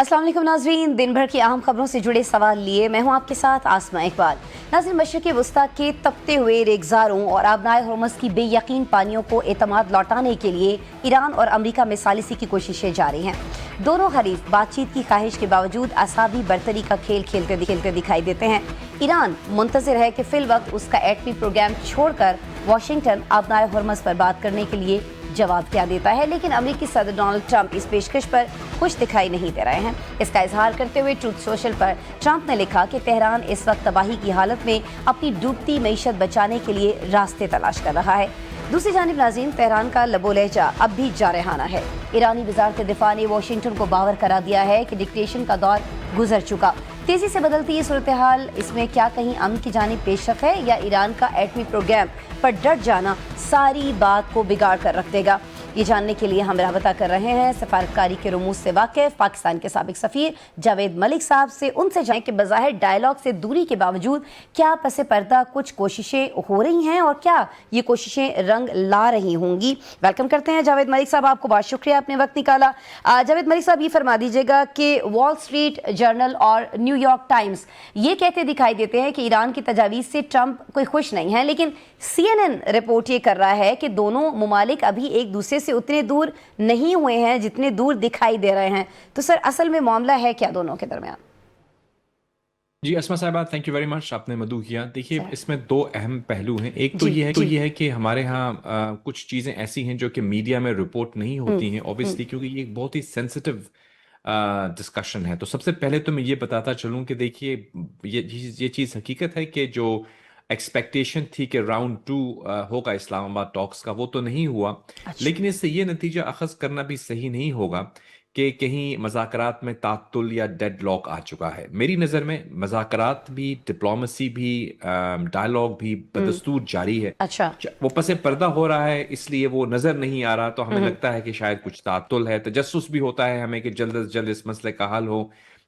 अस्सलाम वालेकुम नाजरीन, दिन भर की अहम खबरों से जुड़े सवाल लिए मैं हूं आपके साथ आसमा इकबाल। नाज़रीन, मशरिक़ी वस्ता के तपते हुए रेगज़ारों और आबनाए हरमुज़ की बेयकीन पानियों को एतमाद लौटाने के लिए ईरान और अमरीका में सालिसी की कोशिशें जारी हैं। दोनों हरीफ बातचीत की ख्वाहिश के बावजूद असाबी बर्तरी का खेल खेलते दिखाई देते हैं। ईरान मुंतज़िर है कि फिल वक्त उसका एटमी प्रोग्राम छोड़कर वाशिंगटन आबनाए हरमुज़ पर बात करने के लिए जवाब क्या देता है, लेकिन अमेरिकी सदर डोनाल्ड ट्रंप इस पेशकश पर खुश दिखाई नहीं दे रहे हैं। इसका इजहार करते हुए ट्रूथ सोशल पर ट्रंप ने लिखा कि तेहरान इस वक्त तबाही की हालत में अपनी डूबती मईशत बचाने के लिए रास्ते तलाश कर रहा है। दूसरी जानिब नाज़रीन, तेहरान का लबो लहजा अब भी जारहाना है। ईरानी वज़ारत दिफा ने वाशिंगटन को बावर करा दिया है कि डिक्टेशन का दौर गुजर चुका। तेज़ी से बदलती ये सूरत हाल इसमें क्या कहीं अमन की जानिब पेशरफ है या ईरान का एटमी प्रोग्राम पर डट जाना सारी बात को बिगाड़ कर रख देगा? ये जानने के लिए हम राबता कर रहे हैं सफारतकारी के रुमूज से वाकिफ पाकिस्तान के साबिक सफ़ीर जावेद मलिक साहब से। उनसे जाएं कि बज़ाहिर डायलॉग से दूरी के बावजूद क्या पसे पर्दा कुछ कोशिशें हो रही हैं और क्या ये कोशिशें रंग ला रही होंगी। वेलकम करते हैं जावेद मलिक साहब, आपको बहुत शुक्रिया आपने वक्त निकाला। जावेद मलिक साहब, ये फरमा दीजिएगा कि वॉल स्ट्रीट जर्नल और न्यूयॉर्क टाइम्स ये कहते दिखाई देते हैं कि ईरान की तजावीज़ से ट्रंप कोई खुश नहीं है, लेकिन CNN रिपोर्ट ये कर रहा है कि दोनों मुमालिक अभी एक दूसरे से उतने दूर नहीं हुए हैं जितने दूर दिखाई दे रहे हैं। तो सर, असल में मामला है क्या दोनों के दरमियान? जी अस्मा साहिबा, थैंक यू वेरी मच, आपने मदू किया। देखिए, इसमें दो अहम पहलू हैं। एक तो ये है कि हमारे यहाँ कुछ चीज़ें ऐसी हैं जो कि मीडिया में रिपोर्ट नहीं होती हैं, ऑब्वियसली, क्योंकि ये एक बहुत ही सेंसिटिव डिस्कशन है। तो सबसे पहले तो मैं ये बताता चलूँ कि देखिए, ये चीज़ हकीकत है कि जो एक्सपेक्टेशन थी कि राउंड 2 होगा इस्लामाबाद टॉक्स का, वो तो नहीं हुआ। लेकिन इससे ये नतीजा अखज़ करना भी सही नहीं होगा कि कहीं मज़ाकरात में तातुल या डेडलॉक आ चुका है। मेरी नज़र में मज़ाकरात भी, डिप्लोमेसी भी, डायलॉग भी बदस्तूर जारी है। अच्छा। वो पसे पर्दा हो रहा है, इसलिए वो नज़र नहीं आ रहा, तो हमें लगता है कि शायद कुछ तातुल है। तजस्सुस भी होता है हमें कि जल्द से जल्द इस मसले का हल हो।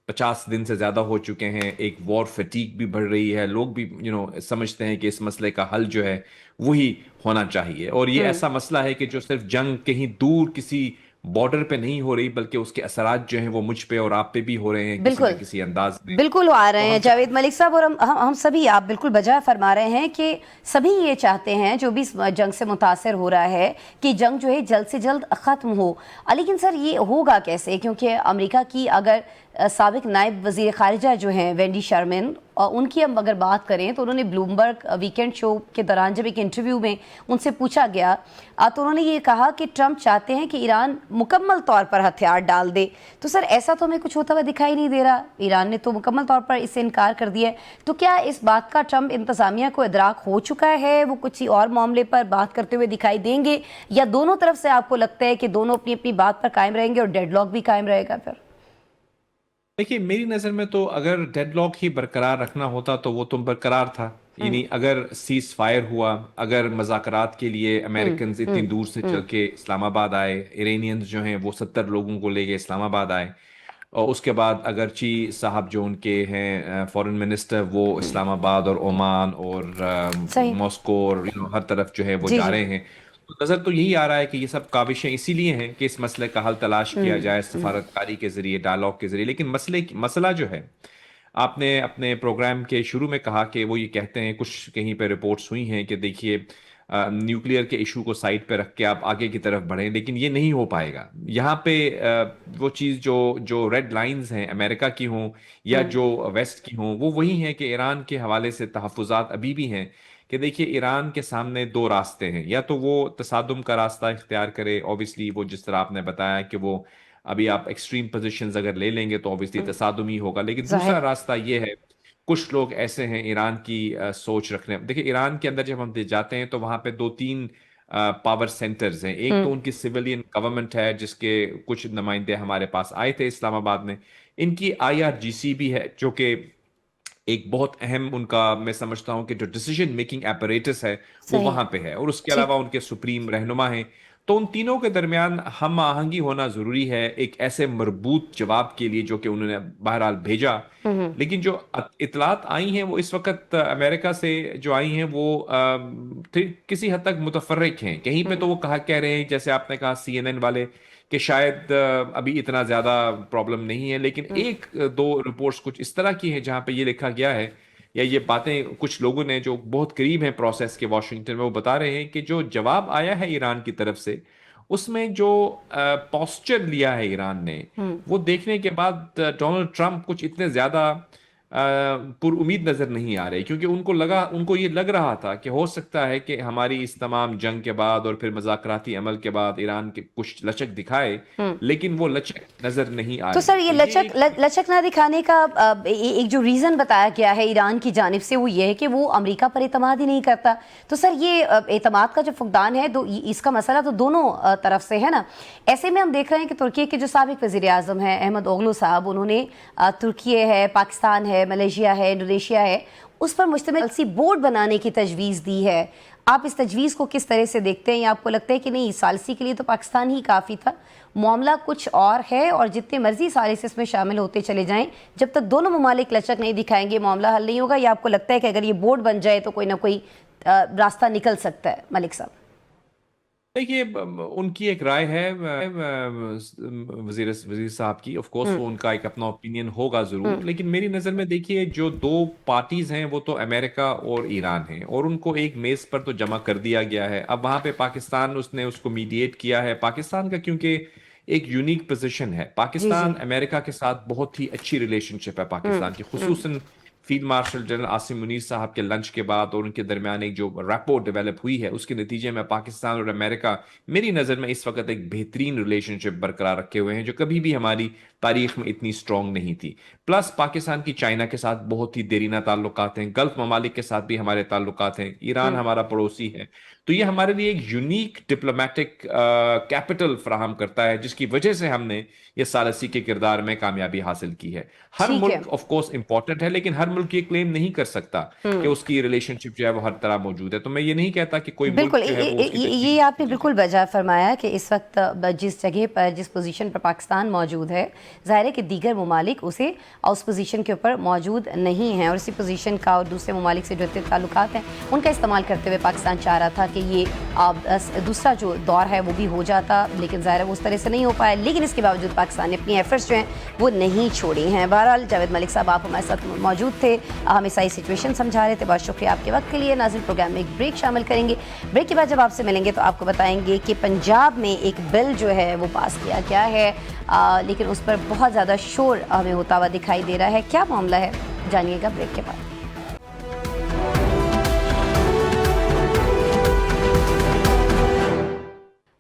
50 दिन से ज़्यादा हो चुके हैं, एक वॉर फटीक भी बढ़ रही है, लोग भी समझते हैं कि इस मसले का हल जो है वही होना चाहिए। और ये ऐसा मसला है कि जो सिर्फ जंग कहीं दूर किसी बॉर्डर पे नहीं हो रही, बल्कि उसके असरात जो हैं वो मुझ पे और आप पे भी हो रहे हैं किसी न किसी अंदाज में। बिल्कुल आ रहे तो हैं हम जावेद मलिक साहब, और हम सभी, आप बिल्कुल बजा फरमा रहे हैं कि सभी ये चाहते हैं जो भी इस जंग से मुतासर हो रहा है कि जंग जो है जल्द से जल्द ख़त्म हो। लेकिन सर, ये होगा कैसे? क्योंकि अमेरिका की अगर साबिक नायब वज़ीर ख़ारिजा जो हैं वेंडी शर्मन, उनकी हम अगर बात करें तो उन्होंने ब्लूमबर्ग वीकेंड शो के दौरान जब एक इंटरव्यू में उनसे पूछा गया तो उन्होंने ये कहा कि ट्रंप चाहते हैं कि ईरान मुकम्मल तौर पर हथियार डाल दे। तो सर, ऐसा तो हमें कुछ होता हुआ दिखाई नहीं दे रहा। ईरान ने तो मुकम्मल तौर पर इससे इनकार कर दिया है। तो क्या इस बात का ट्रंप इंतज़ामिया को इदराक हो चुका है? वो कुछ और मामले पर बात करते हुए दिखाई देंगे, या दोनों तरफ से आपको लगता है कि दोनों अपनी अपनी बात पर कायम रहेंगे और डेडलॉक भी कायम रहेगा? फिर देखिए, मेरी नज़र में तो अगर डेडलॉक ही बरकरार रखना होता तो वो तो बरकरार था। यानी अगर सीज फायर हुआ, अगर मज़ाकरात के लिए अमेरिकन इतनी दूर से चल के इस्लामाबाद आए, इरानियंस जो हैं वो 70 लोगों को लेके इस्लामाबाद आए, और उसके बाद अगर ची साहब जो उनके हैं फॉरेन मिनिस्टर, वो इस्लामाबाद और ओमान और सही। मॉस्को और हर तरफ जो है वो जी जा जी। रहे हैं। तो नज़र तो यही आ रहा है कि ये सब काविशें इसीलिए हैं कि इस मसले का हल तलाश किया जाए सफारतकारी के जरिए, डायलॉग के जरिए। लेकिन मसला जो है, आपने अपने प्रोग्राम के शुरू में कहा कि वो ये कहते हैं, कुछ कहीं पे रिपोर्ट्स हुई हैं कि देखिए, न्यूक्लियर के इशू को साइड पे रख के आप आगे की तरफ बढ़ें, लेकिन ये नहीं हो पाएगा। यहाँ पे वो चीज़ जो जो रेड लाइंस हैं अमेरिका की हों या जो वेस्ट की हों, वो वही हैं कि ईरान के हवाले से तहफ़्फ़ुज़ात अभी भी हैं कि देखिए, ईरान के सामने दो रास्ते हैं। या तो वो तसादुम का रास्ता इख्तियार करे, ऑब्वियसली वो जिस तरह आपने बताया कि वो अभी आप एक्सट्रीम पोजीशंस अगर ले लेंगे तो ऑब्वियसली तसादुम ही होगा। लेकिन दूसरा जाहिर। रास्ता ये है, कुछ लोग ऐसे हैं ईरान की सोच रखने। देखिए, ईरान के अंदर जब हम जाते हैं तो वहां पे दो तीन पावर सेंटर्स हैं। एक तो उनकी सिविलियन गवर्नमेंट है, जिसके कुछ नुमाइंदे हमारे पास आए थे इस्लामाबाद में। इनकी IRGC भी है, जो कि एक बहुत अहम, उनका मैं समझता हूं कि जो डिसीजन मेकिंग एपरेटस है वो सही। वहां पे है। और उसके ठीक। अलावा उनके सुप्रीम रहनुमा हैं। तो उन तीनों के दरमियान हम आहंगी होना जरूरी है एक ऐसे मरबूत जवाब के लिए जो कि उन्होंने बहरहाल भेजा। लेकिन जो इतलात आई हैं वो इस वक्त अमेरिका से जो आई हैं वो किसी हद तक मुतफर्रिक हैं। कहीं पे तो वो कह रहे हैं, जैसे आपने कहा CNN वाले, कि शायद अभी इतना ज्यादा प्रॉब्लम नहीं है, लेकिन एक दो रिपोर्ट्स कुछ इस तरह की हैं जहां पे ये लिखा गया है, या ये बातें कुछ लोगों ने जो बहुत करीब हैं प्रोसेस के वाशिंगटन में, वो बता रहे हैं कि जो जवाब आया है ईरान की तरफ से, उसमें जो पोस्चर लिया है ईरान ने, वो देखने के बाद डोनाल्ड ट्रंप कुछ इतने ज्यादा पुर उम्मीद नजर नहीं आ रहे, क्योंकि उनको ये लग रहा था कि हो सकता है कि हमारी इस तमाम जंग के बाद और फिर मज़ाकराती अमल के बाद ईरान के कुछ लचक दिखाए, लेकिन वो लचक नजर नहीं आ रही। तो सर ये लचक ना दिखाने का एक जो रीजन बताया गया है ईरान की जानिब से, वो ये है कि वो अमेरिका पर एतमाद ही नहीं करता। तो सर ये एतमाद का जो फुकदान है, इसका मसला तो दोनों तरफ से है ना। ऐसे में हम देख रहे हैं कि तुर्की के जो साबिक वज़ीर आज़म हैं अहमद ओगलू साहब, उन्होंने तुर्की है, पाकिस्तान है, मलेशिया है, इंडोनेशिया है, उस पर मुश्तमिल पॉलिसी बोर्ड बनाने की तजवीज़ दी है। आप इस तजवीज़ को किस तरह से देखते हैं, या आपको लगता है कि नहीं सालिसी के लिए तो पाकिस्तान ही काफ़ी था, मामला कुछ और है और जितने मर्जी सालिस इसमें शामिल होते चले जाएं, जब तक दोनों ममालिक लचक नहीं दिखाएंगे मामला हल नहीं होगा? या आपको लगता है कि अगर ये बोर्ड बन जाए तो कोई ना कोई रास्ता निकल सकता है? मलिक साहब देखिए, उनकी एक राय है वजीर साहब की, ऑफ कोर्स वो उनका एक अपना ओपिनियन होगा जरूर, लेकिन मेरी नज़र में देखिए जो दो पार्टीज हैं वो तो अमेरिका और ईरान हैं, और उनको एक मेज पर तो जमा कर दिया गया है। अब वहां पे पाकिस्तान उसने उसको मीडिएट किया है। पाकिस्तान का क्योंकि एक यूनिक पोजीशन है, पाकिस्तान अमेरिका के साथ बहुत ही अच्छी रिलेशनशिप है पाकिस्तान की, खुसूसन field marshal general Asim Munir साहब के लंच के बाद और उनके दरमियान एक जो रैपो डेवलप हुई है, उसके नतीजे में पाकिस्तान और अमेरिका मेरी नज़र में इस वक्त एक बेहतरीन रिलेशनशिप बरकरार रखे हुए हैं, जो कभी भी हमारी तारीख में इतनी स्ट्रॉन्ग नहीं थी। प्लस पाकिस्तान की चाइना के साथ बहुत ही देरीना ताल्लुकात हैं, गल्फ ममालिक के साथ भी हमारे ताल्लुकात हैं, ईरान हमारा पड़ोसी है। तो ये हमारे लिए एक यूनिक डिप्लोमेटिक कैपिटल फराहम करता है, जिसकी वजह से हमने ये सालसी के किरदार में कामयाबी हासिल की है। हर मुल्क ऑफ कोर्स इंपॉर्टेंट है, लेकिन हर मुल्क ये क्लेम नहीं कर सकता कि उसकी रिलेशनशिप जो है वो हर तरह मौजूद है। तो मैं ये नहीं कहता कि कोई बिल्कुल मुल्क जो है वो ये आपने बिल्कुल बजा फरमाया कि इस वक्त जिस जगह पर, जिस पोजीशन पर पाकिस्तान मौजूद है, ज़ाहिर है कि दीगर ममालिक उसे उस पोजीशन के ऊपर मौजूद नहीं हैं, और इसी पोजीशन का और दूसरे ममालिक से जो ताल्लुकात हैं उनका इस्तेमाल करते हुए पाकिस्तान चाह रहा था कि ये दूसरा जो दौर है वो भी हो जाता, लेकिन ज़ाहिर है वो उस तरह से नहीं हो पाया। लेकिन इसके बावजूद पाकिस्तान ने अपनी एफर्ट्स जो हैं वो नहीं छोड़ी हैं। बहरहाल जावेद मलिक साहब आप हमारे साथ मौजूद थे, हमें सारी सिचुएशन समझा रहे थे। बहुत शुक्रिया आपके वक्त के लिए। नाज़रीन, प्रोग्राम में एक ब्रेक शामिल करेंगे। ब्रेक के बाद जब आपसे मिलेंगे तो आपको बताएंगे कि पंजाब में एक बिल जो है वो पास किया गया है, लेकिन उस पर बहुत ज़्यादा शोर हमें होता हुआ दिखाई दे रहा है। क्या मामला है, जानिएगा ब्रेक के बाद।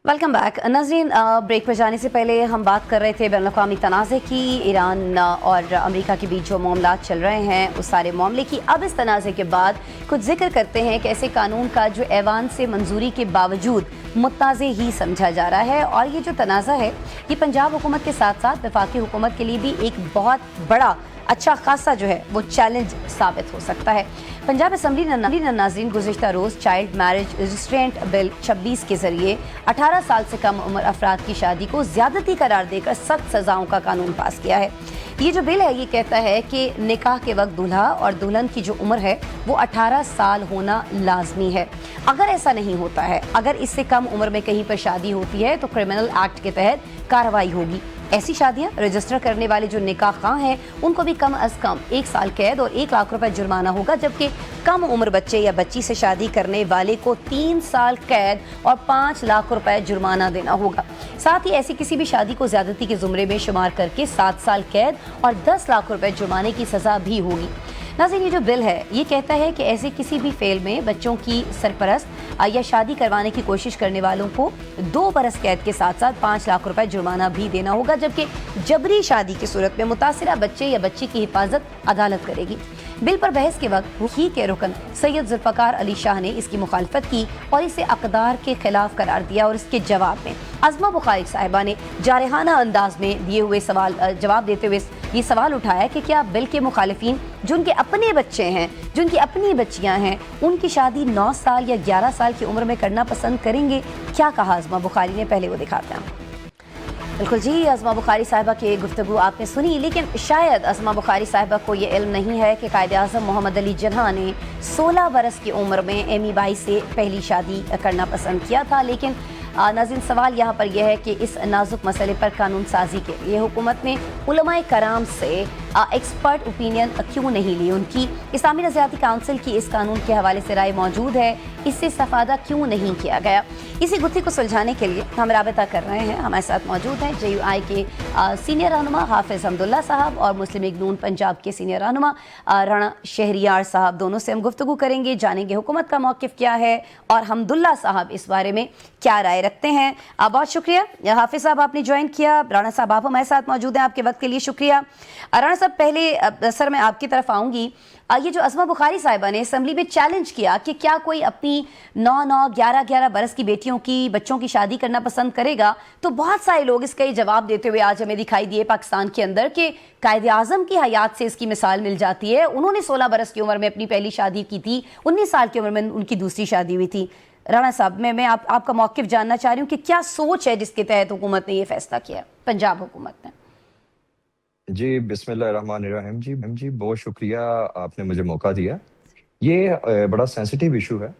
वेलकम बैक नाज़रीन। ब्रेक पर जाने से पहले हम बात कर रहे थे बैनुल-अक़वामी तनाज़े की, ईरान और अमेरिका के बीच जो मामला चल रहे हैं उस सारे मामले की। अब इस तनाज़े के बाद कुछ जिक्र करते हैं कि ऐसे कानून का जो ऐवान से मंजूरी के बावजूद मुत्ताज़े ही समझा जा रहा है, और ये जो तनाज़ा है ये पंजाब हुकूमत के साथ साथ वफाकी हुकूमत के लिए भी एक बहुत बड़ा अच्छा खासा जो है वो चैलेंज साबित हो सकता है। पंजाब असम्बली ने नाज़रीन गुज़िश्ता रोज़ चाइल्ड मैरिज रजिस्ट्रेंट बिल 26 के ज़रिए 18 साल से कम उम्र अफराद की शादी को ज़्यादती करार देकर सख्त सज़ाओं का कानून पास किया है। ये जो बिल है ये कहता है कि निकाह के वक्त दूल्हा और दुल्हन की जो उम्र है वो 18 साल होना लाजमी है। अगर ऐसा नहीं होता है, अगर इससे कम उम्र में कहीं पर शादी होती है तो क्रिमिनल एक्ट के तहत कार्रवाई होगी। ऐसी शादियां रजिस्टर करने वाले जो निकाह खां हैं उनको भी कम अज कम 1 साल कैद और 1 लाख रुपए जुर्माना होगा, जबकि कम उम्र बच्चे या बच्ची से शादी करने वाले को 3 साल कैद और 5 लाख रुपए जुर्माना देना होगा। साथ ही ऐसी किसी भी शादी को ज्यादती के जुमरे में शुमार करके 7 साल कैद और 10 लाख रुपए जुर्माने की सजा भी होगी। नाज़रीन, ये जो बिल है ये कहता है कि ऐसे किसी भी फेल में बच्चों की सरपरस्त या शादी करवाने की कोशिश करने वालों को 2 बरस कैद के साथ साथ 5 लाख रुपए जुर्माना भी देना होगा, जबकि जबरी शादी की सूरत में मुतासिरा बच्चे या बच्ची की हिफाजत अदालत करेगी। बिल पर बहस के वक्त ही के रुकन सैयद जुल्फ़िकार अली शाह ने इसकी मुखालफत की और इसे अक़दार के खिलाफ करार दिया और इसके जवाब में आज़मा बुखारी साहिबा ने जारहाना अंदाज में दिए हुए जवाब देते हुए ये सवाल उठाया कि क्या बिल के मुखालिफिन जिनके अपने बच्चे हैं, जिनकी अपनी बच्चियां हैं, उनकी शादी 9 साल या 11 साल की उम्र में करना पसंद करेंगे? क्या कहा आज़मा बुखारी ने, पहले वो दिखाते हैं। बिल्कुल जी, आज़मा बुखारी साहिबा की गुफ्तगू आपने सुनी, लेकिन शायद आज़मा बुखारी साहिबा को ये इल्म नहीं है कि कायद आज़म मोहम्मद अली जिन्ना ने 16 बरस की उम्र में एमी बाई से पहली शादी करना पसंद किया था। लेकिन नाज़रीन, सवाल यहाँ पर यह है कि इस नाजुक मसले पर कानून साजी के लिए हुकूमत ने उलमाए कराम से एक्सपर्ट ओपिनियन क्यों नहीं ली? उनकी इस्लामी नज़रियाती काउंसिल की इस कानून के हवाले से राय मौजूद है, इससे इस्तेफ़ादा क्यों नहीं किया गया? इसी गुत्थी को सुलझाने के लिए हम राबता कर रहे हैं। हमारे साथ मौजूद हैं JUI के सीनियर रहनुमा हाफिज़ हमदुल्ला साहब और मुस्लिम लीग नून पंजाब के सीनियर रहनुमा राणा शहरियार साहब। दोनों से हम गुफ्तगू करेंगे, जानेंगे हुकूमत का मौक़िफ़ क्या है और हमदुल्ला साहब इस बारे में क्या राय रखते हैं। बहुत शुक्रिया हाफिज़ साहब, आपने ज्वाइन किया। राणा साहब, आप हमारे साथ मौजूद हैं, आपके वक्त के लिए शुक्रिया। राणा साहब, पहले सर मैं आपकी तरफ आऊँगी। ये जो आज़मा बुखारी साहिबा ने असम्बली में चैलेंज किया कि क्या कोई अपनी 9-9, 11-11 बरस की बेटियों की बच्चों की शादी करना पसंद करेगा, तो बहुत सारे लोग इसका ये जवाब देते हुए आज हमें दिखाई दिए पाकिस्तान के अंदर कि कायद आज़म की हयात से इसकी मिसाल मिल जाती है। उन्होंने 16 बरस की उम्र में अपनी पहली शादी की थी, 19 साल की उम्र में उनकी दूसरी शादी हुई थी। राणा साहब, मैं आपका मौक़िफ़ जानना चाह रही हूँ कि क्या सोच है जिसके तहत हुकूमत ने ये फैसला किया, पंजाब हुकूमत ने? जी, बिस्मिल्लाहिर्रहमानिर्रहीम। जी, बहुत शुक्रिया, आपने मुझे मौका दिया। ये बड़ा सेंसिटिव इशू है,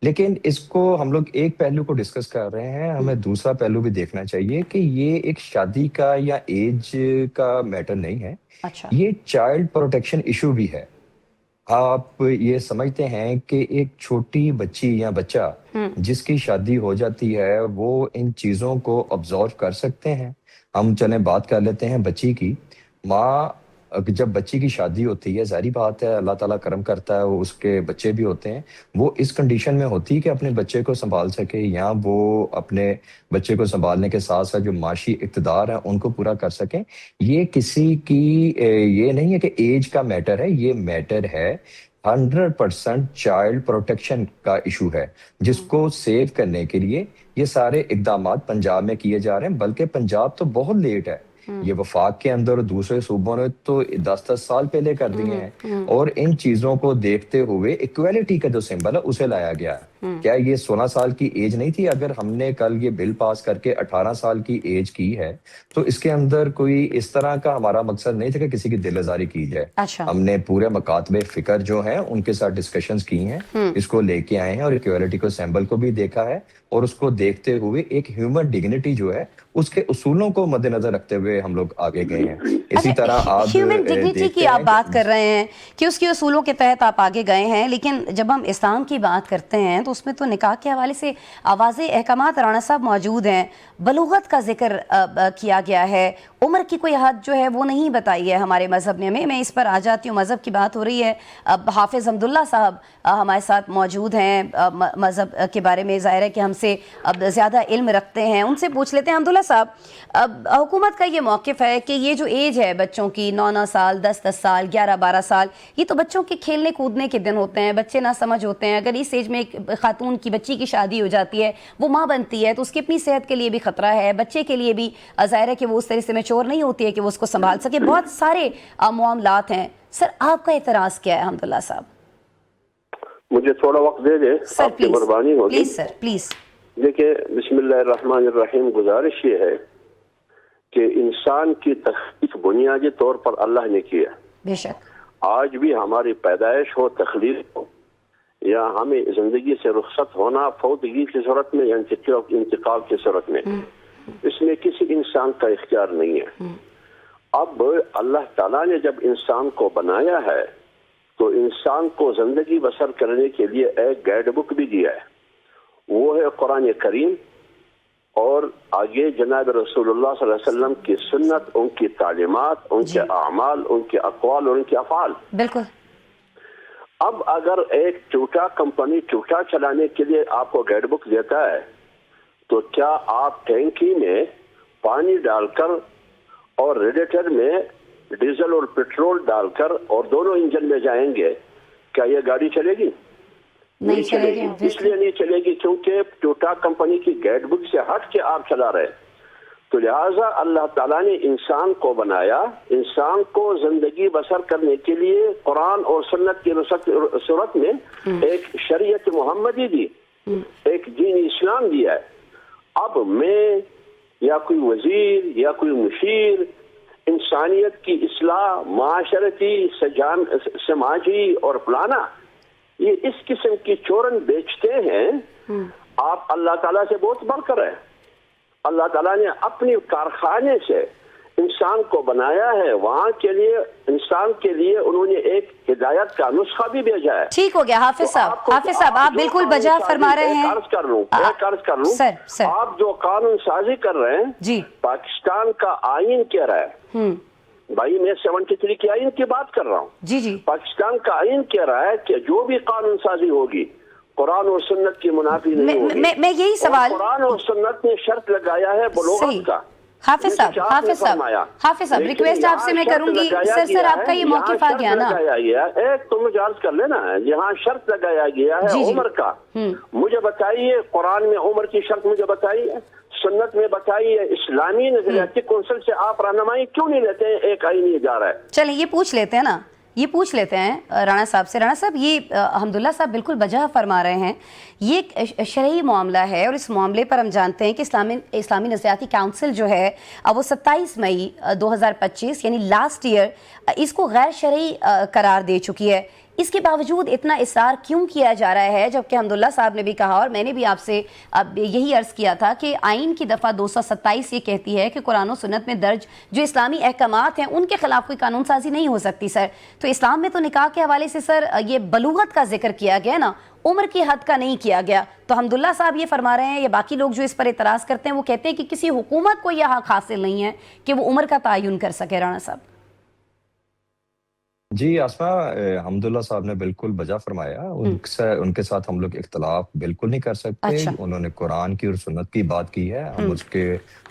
लेकिन इसको हम लोग एक पहलू को डिस्कस कर रहे हैं, हमें दूसरा पहलू भी देखना चाहिए कि ये एक शादी का या एज का मैटर नहीं है। अच्छा। ये चाइल्ड प्रोटेक्शन इशू भी है। आप ये समझते हैं कि एक छोटी बच्ची या बच्चा जिसकी शादी हो जाती है, वो इन चीज़ों को ऑब्जर्व कर सकते हैं। हम चलें बात कर लेते हैं बच्ची की। माँ जब बच्ची की शादी होती है, ज़ाहिर बात है अल्लाह ताला करम करता है, वो उसके बच्चे भी होते हैं। वो इस कंडीशन में होती है कि अपने बच्चे को सँभाल सके या वो अपने बच्चे को सँभालने के साथ-साथ जो माशी इक़्तिदार है, उनको पूरा कर सकें। ये किसी की ये नहीं है कि ऐज का मैटर है, ये मैटर है 100% चाइल्ड प्रोटेक्शन का इशू है, जिसको सेव करने के लिए ये सारे इक़दामात पंजाब में किए जा रहे हैं। बल्कि पंजाब तो बहुत लेट है, ये वफाक के अंदर और दूसरे सूबों ने तो 10-10 साल पहले कर दिए हैं। और इन चीजों को देखते हुए इक्वालिटी का जो सिंबल है उसे लाया गया। क्या ये 16 साल की एज नहीं थी? अगर हमने कल ये बिल पास करके 18 साल की एज की है, तो इसके अंदर कोई इस तरह का हमारा मकसद नहीं था कि किसी की दिल आजारी की जाए। अच्छा। हमने पूरे मकातबे फिक्र जो है उनके साथ डिस्कशंस की हैं, इसको लेके आए हैं और इक्वालिटी को सिंबल को भी देखा है और उसको देखते हुए एक ह्यूमन डिग्निटी जो है उसके उसूलों को मद्देनजर रखते हुए हम लोग आगे गए हैं। इसी तरह आप ह्यूमन डिग्निटी की आप बात कर रहे हैं कि उसके उसूलों के तहत आप आगे गए हैं, लेकिन जब हम इस्लाम की बात करते हैं तो उसमें तो निकाह के हवाले से वाज़ेह अहकामात राणा साहब मौजूद हैं। बलूगत का जिक्र किया गया है, उम्र की कोई हद जो है वो नहीं बताई है हमारे मज़हब ने। मैं इस पर आ जाती हूँ, मज़हब की बात हो रही है। हाफिज़ हमदुल्ला साहब हमारे साथ मौजूद हैं, मज़हब के बारे में ज़ाहिर है कि हमसे ज़्यादा इल्म रखते हैं, उनसे पूछ लेते हैं। हमदुल्ला साहब, हुकूमत का ये मौक़िफ़ है कि ये जो एज है बच्चों की 9-9 साल, 10-10 साल, 11-12 साल, ये तो बच्चों के खेलने कूदने के दिन होते हैं, बच्चे ना समझ होते हैं। अगर इस एज में एक खातून की बच्ची की शादी हो जाती है, वो माँ बनती है, तो उसकी अपनी सेहत के लिए भी ख़तरा है, बच्चे के लिए भी ज़ाहिर है कि वो उस तरह से मैच्योर नहीं होती है कि वो उसको संभाल सके। बहुत सारे मामलात हैं। सर, आपका एतराज़ क्या है? हमदुल्ला साहब, मुझे थोड़ा वक्त दे दे, आपकी मेहरबानी होगी। Please sir, please. देखिए, बिस्मिल्लाहिर्रहमानिर्रहीम, गुजारिश ये है कि इंसान की तख्लीक बुनियादी तौर पर अल्लाह ने किया। बेशक। आज भी हमारी पैदाइश हो, तख्लीक हो, या हमें जिंदगी से रुखसत होना फौतगी की सूरत में या इंतकाल की सूरत में, इसमें किसी इंसान का इख्तियार नहीं है। अब अल्लाह ताला ने जब इंसान को बनाया है तो इंसान को जिंदगी बसर करने के लिए एक गाइड बुक भी दिया है, वो है कुरान करीम, और आगे जनाब रसूलुल्लाह सल्लल्लाहु अलैहि वसल्लम की सुन्नत, उनकी तालीमात, उनके अमाल, उनके अक़वाल और उनके अफ़ाल। बिल्कुल। अब अगर एक टूटा कंपनी टूटा चलाने के लिए आपको गाइड बुक देता है, तो क्या आप टैंकी में पानी डालकर और रेडिएटर में डीजल और पेट्रोल डालकर और दोनों इंजन में जाएंगे, क्या ये गाड़ी चलेगी? नहीं चलेगी। इसलिए नहीं चलेगी क्योंकि टोटा कंपनी की गाइड बुक से हट के आप चला रहे। तो लिहाजा अल्लाह ताला ने इंसान को बनाया, इंसान को जिंदगी बसर करने के लिए कुरान और सुन्नत की सूरत में एक शरीयत मुहम्मदी दी, एक दीन इस्लाम दिया है। अब मैं या कोई वजीर या कोई मुशीर इंसानियत की इस्लाह, माशरती, समाजी और फलाना, ये इस किस्म की चोरन बेचते हैं। आप अल्लाह ताला से बहुत बढ़कर है। अल्लाह ताला ने अपनी कारखाने से इंसान को बनाया है, वहाँ के लिए इंसान के लिए उन्होंने एक हिदायत का नुस्खा भी भेजा है। ठीक हो गया हाफिज साहब, आप बिल्कुल बजा फरमा रहे हैं। अर्ज कर लूं सर आप जो कानून साजी कर रहे हैं जी, पाकिस्तान का आइन कह रहा है, भाई मैं 73 के आइन की बात कर रहा हूँ। जी जी, पाकिस्तान का आइन कह रहा है कि जो भी कानून साजी होगी कुरान और सुन्नत की मुनाफी नहीं होगी। मैं यही सवाल, कुरान और सुन्नत ने शर्त लगाया है बलोगत का। हाफिज साहब रिक्वेस्ट आपसे मैं करूंगी, सर आपका ये मौक़िफ़ आ गया ना, एक तो मुझे अर्ज कर लेना है, यहाँ शर्त लगाया गया है उम्र का। मुझे बताइए कुरान में उम्र की शर्त मुझे बताइए, सुन्नत में बताइए, इस्लामी नजरियाती कौंसिल से आप रहनुमाई क्यों नहीं लेते हैं? एक आईनी इदारा है। चलें ये पूछ लेते हैं ना, ये पूछ लेते हैं राणा साहब से। राणा साहब, ये हम्दुल्ला साहब बिल्कुल बजह फरमा रहे हैं, ये एक शरई मामला है और इस मामले पर हम जानते हैं कि इस्लामी नज़रियाती काउंसिल जो है वो 27 मई 2025 यानी लास्ट ईयर इसको गैर शरई करार दे चुकी है। इसके बावजूद इतना इस्रार क्यों किया जा रहा है, जबकि हम्दुल्ला साहब ने भी कहा और मैंने भी आपसे यही अर्ज़ किया था कि आइन की दफ़ा 227 ये कहती है कि कुरान और सुन्नत में दर्ज जो इस्लामी अहकामात हैं उनके खिलाफ कोई कानून साजी नहीं हो सकती। सर तो इस्लाम में तो निकाह के हवाले से सर ये बलूगत का जिक्र किया गया ना, उम्र की हद का नहीं किया गया। तो हम्दुल्ला साहब ये फरमा रहे हैं या बाकी लोग जो इस पर एतराज़ करते हैं वो कहते हैं कि किसी हुकूमत को यह हक हासिल नहीं है कि वो उम्र का तयन कर सके। राणा साहब जी, आसमा, हम्दुल्ला साहब ने बिल्कुल बजा फरमाया। उनके साथ हम लोग इख्तलाफ बिल्कुल नहीं कर सकते। अच्छा। उन्होंने कुरान की और सुन्नत की बात की है, हम उसके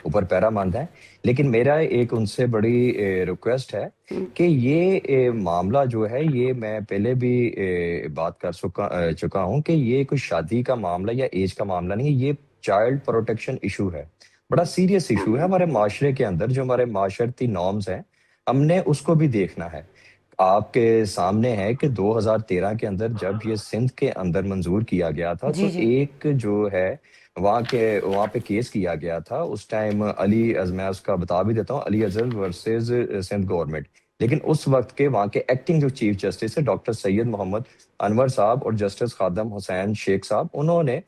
ऊपर पैरामंद हैं। लेकिन मेरा एक उनसे बड़ी रिक्वेस्ट है कि ये मामला जो है, ये मैं पहले भी बात कर चुका हूँ कि ये कोई शादी का मामला या एज का मामला नहीं है, ये चाइल्ड प्रोटेक्शन इशू है। बड़ा सीरियस इशू है हमारे माशरे के अंदर। जो हमारे माशरती नॉर्म्स हैं हमने उसको भी देखना है। आपके सामने है कि 2013 के अंदर जब ये सिंध के अंदर मंजूर किया गया था, तो एक जो है वहाँ पे केस किया गया था उस टाइम अली, मैं उसका बता भी देता हूँ, अली अजहर वर्सेस सिंध गवर्नमेंट। लेकिन उस वक्त के वहाँ के एक्टिंग जो चीफ जस्टिस है डॉक्टर सैयद मोहम्मद अनवर साहब और जस्टिस खादम हुसैन शेख साहब, उन्होंने